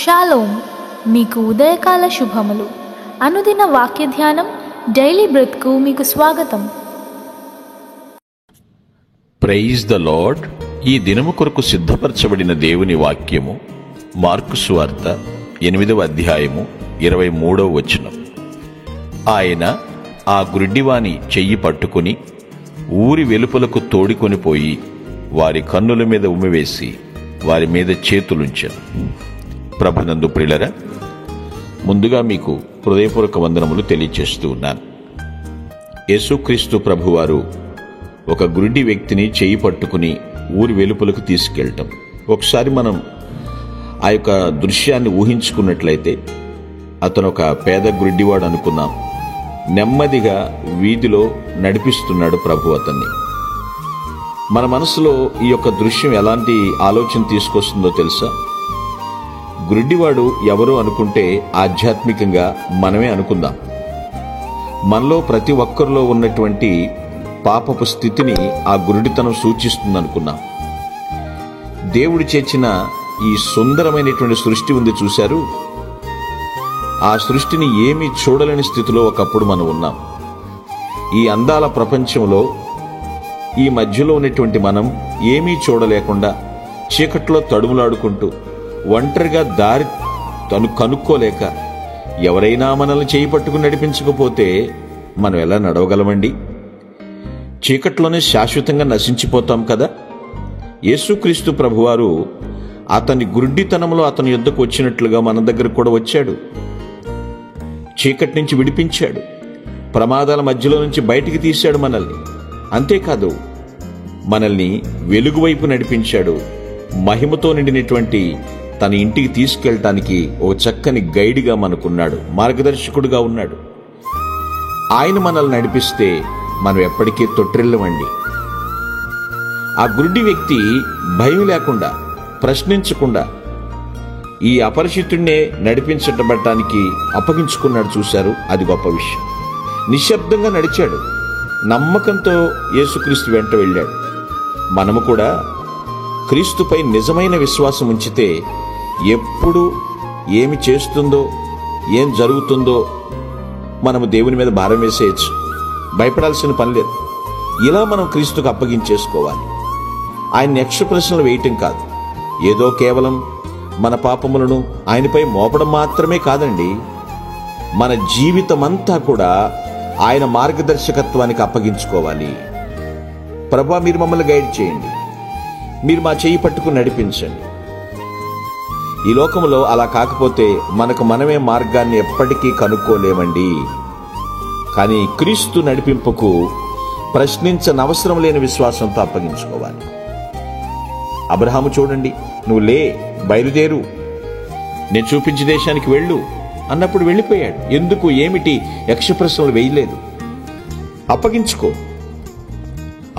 Shalom, మీకు ఉదయకాల శుభములు. అనుదిన వాక్య ధ్యానం డైలీ బ్రెత్కు మీకు స్వాగతం. Praise the Lord. ఈ దినము కొరకు సిద్ధపరచబడిన దేవుని వాక్యము మార్కు సువార్త 8వ అధ్యాయము 23వ వచనం. ఆయన ఆ గుడ్డివాని చెయ్యి పట్టుకుని ఊరి వెలుపలకు తోడికొని పోయి వారి కన్నుల మీద ఉమ్మివేసి వారి మీద చేతులుంచెను. ప్రభునందు ప్రియులరా, ముందుగా మీకు హృదయపూర్వక వందనములు తెలియచేస్తూ ఉన్నాను. యేసుక్రీస్తు ప్రభువారు ఒక గుడ్డి వ్యక్తిని చేయి పట్టుకుని ఊరి వెలుపలకు తీసుకెళ్ళటం. ఒకసారి మనం ఆ యొక్క దృశ్యాన్ని ఊహించుకున్నట్లయితే, అతను ఒక పేద గుడ్డివాడు అనుకున్నాం. నెమ్మదిగా వీధిలో నడిపిస్తున్నాడు ప్రభు అతన్ని. మన మనసులో ఈ యొక్క దృశ్యం ఎలాంటి ఆలోచన తీసుకొస్తుందో తెలుసా? గుడ్డివాడు ఎవరో అనుకుంటే ఆధ్యాత్మికంగా మనమే అనుకుందాం. మనలో ప్రతి ఒక్కరిలో ఉన్నటువంటి పాపపు స్థితిని ఆ గురుడితనం సూచిస్తుందనుకున్నాం. దేవుడు చేర్చిన ఈ సుందరమైనటువంటి సృష్టి ఉంది చూశారు. ఆ సృష్టిని ఏమీ చూడలేని స్థితిలో ఒకప్పుడు మనం ఉన్నాం. ఈ అందాల ప్రపంచంలో ఈ మధ్యలో ఉన్నటువంటి మనం ఏమీ చూడలేకుండా చీకట్లో తడుములాడుకుంటూ ఒంటరిగా దారి కనుక్కోలేక ఎవరైనా మనల్ని చేయి పట్టుకుని నడిపించకపోతే మనం ఎలా నడవగలమండి? చీకట్లోనే శాశ్వతంగా నశించిపోతాం కదా. యేసుక్రీస్తు ప్రభువారు అతని గుడ్డితనంలో అతని యుద్ధకు వచ్చినట్లుగా మన దగ్గర కూడా వచ్చాడు. చీకటి నుంచి విడిపించాడు, ప్రమాదాల మధ్యలో నుంచి బయటికి తీశాడు మనల్ని. అంతేకాదు, మనల్ని వెలుగు వైపు నడిపించాడు. మహిమతో నిండినటువంటి తన ఇంటికి తీసుకెళ్ళటానికి ఓ చక్కని గైడ్గా మనకున్నాడు, మార్గదర్శకుడుగా ఉన్నాడు. ఆయన మనల్ని నడిపిస్తే మనం ఎప్పటికీ తొట్టిల్లమండి. ఆ గుడ్డి వ్యక్తి భయం లేకుండా, ప్రశ్నించకుండా ఈ అపరిచితుడినే నడిపించబడటానికి అప్పగించుకున్నాడు. చూశారు, అది గొప్ప విషయం. నిశ్శబ్దంగా నడిచాడు, నమ్మకంతో యేసుక్రీస్తు వెంట వెళ్ళాడు. మనము కూడా క్రీస్తుపై నిజమైన విశ్వాసం ఉంచితే ఎప్పుడు ఏమి చేస్తుందో, ఏం జరుగుతుందో మనము దేవుని మీద భారం వేసేయచ్చు. భయపడాల్సిన పని లేదు. ఇలా మనం క్రీస్తుకు అప్పగించేసుకోవాలి. ఆయన యక్ష ప్రశ్నలు వేయటం కాదు, ఏదో కేవలం మన పాపములను ఆయనపై మోపడం మాత్రమే కాదండి. మన జీవితమంతా కూడా ఆయన మార్గదర్శకత్వానికి అప్పగించుకోవాలి. ప్రభువా, మీరు మమ్మల్ని గైడ్ చేయండి, మీరు మా చెయ్యి పట్టుకుని నడిపించండి. ఈ లోకంలో అలా కాకపోతే మనకు మనమే మార్గాన్ని ఎప్పటికీ కనుక్కోలేమండి. కానీ క్రీస్తు నడిపింపుకు ప్రశ్నించనవసరం లేని విశ్వాసంతో అప్పగించుకోవాలి. అబ్రహాము చూడండి, నువ్వు లే, బయలుదేరు, నేను చూపించే దేశానికి వెళ్ళు అన్నప్పుడు వెళ్ళిపోయాడు. ఎందుకు, ఏమిటి? యక్ష ప్రశ్నలు వేయలేదు. అప్పగించుకో.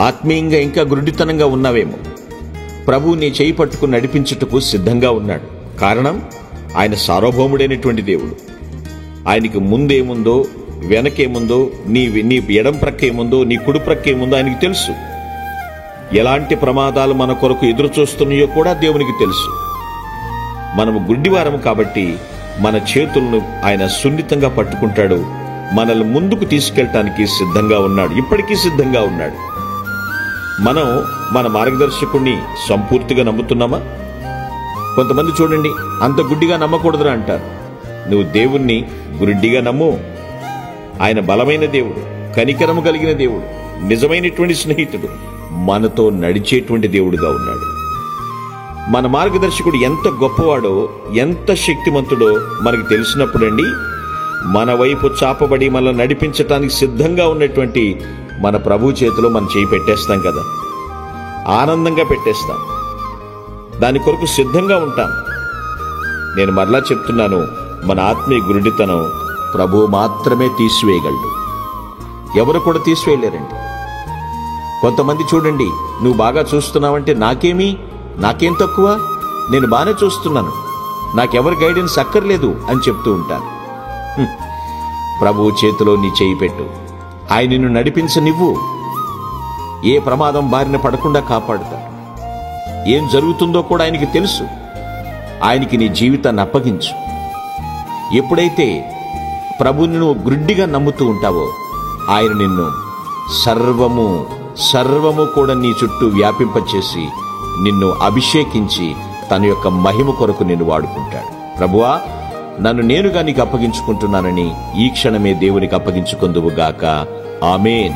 ఆత్మీయంగా ఇంకా గురుడితనంగా ఉన్నావేమో, ప్రభు నీ చేయి పట్టుకుని నడిపించుటకు సిద్ధంగా ఉన్నాడు. కారణం, ఆయన సార్వభౌముడైనటువంటి దేవుడు. ఆయనకి ముందేముందో, వెనకేముందో, నీ ఎడం ప్రక్క ఏముందో, నీ కుడి ప్రక్క ఏముందో ఆయనకి తెలుసు. ఎలాంటి ప్రమాదాలు మన కొరకు ఎదురు చూస్తున్నాయో కూడా దేవునికి తెలుసు. మనము గుడ్డివారము కాబట్టి మన చేతులను ఆయన సున్నితంగా పట్టుకుంటాడు. మనల్ని ముందుకు తీసుకెళ్ళటానికి సిద్ధంగా ఉన్నాడు, ఇప్పటికీ సిద్ధంగా ఉన్నాడు. మనం మన మార్గదర్శకుడిని సంపూర్తిగా నమ్ముతున్నామా? కొంతమంది చూడండి, అంత గుడ్డిగా నమ్మకూడదురా అంటారు. నువ్వు దేవుణ్ణి గుడ్డిగా నమ్ము. ఆయన బలమైన దేవుడు, కనికరము కలిగిన దేవుడు, నిజమైనటువంటి స్నేహితుడు, మనతో నడిచేటువంటి దేవుడుగా ఉన్నాడు. మన మార్గదర్శకుడు ఎంత గొప్పవాడో, ఎంత శక్తిమంతుడో మనకు తెలిసినప్పుడండి, మన వైపు చాపబడి మనల్ని నడిపించటానికి సిద్ధంగా ఉన్నటువంటి మన ప్రభు చేతిలో మనం చేయి పెట్టేస్తాం కదా, ఆనందంగా పెట్టేస్తాం. దాని కొరకు సిద్ధంగా ఉంటాం. నేను మరలా చెప్తున్నాను, మన ఆత్మీయ గురుడితనం ప్రభు మాత్రమే తీసివేయగలడు. ఎవరు కూడా తీసివేయలేరండి. కొంతమంది చూడండి, నువ్వు బాగా చూస్తున్నావంటే నాకేం తక్కువ, నేను బాగానే చూస్తున్నాను, నాకెవరి గైడెన్స్ అక్కర్లేదు అని చెప్తూ ఉంటాను. ప్రభువు చేతిలో నీ చేయి పెట్టు, ఆయన నిన్ను నడిపించనివ్వు. ఏ ప్రమాదం బారిన పడకుండా కాపాడుతాడు. ఏం జరుగుతుందో కూడా ఆయనకి తెలుసు. ఆయనకి నీ జీవితాన్ని అప్పగించు. ఎప్పుడైతే ప్రభువుని నువ్వు గ్రుడ్డిగా నమ్ముతూ ఉంటావో, ఆయన నిన్ను సర్వము కూడా నీ చుట్టూ వ్యాపింపచేసి నిన్ను అభిషేకించి తన యొక్క మహిమ కొరకు నిన్ను వాడుకుంటాడు. ప్రభువా, నన్ను నేనుగా నీకు అప్పగించుకుంటున్నానని ఈ క్షణమే దేవునికి అప్పగించుకొందువుగాక. ఆమేన్.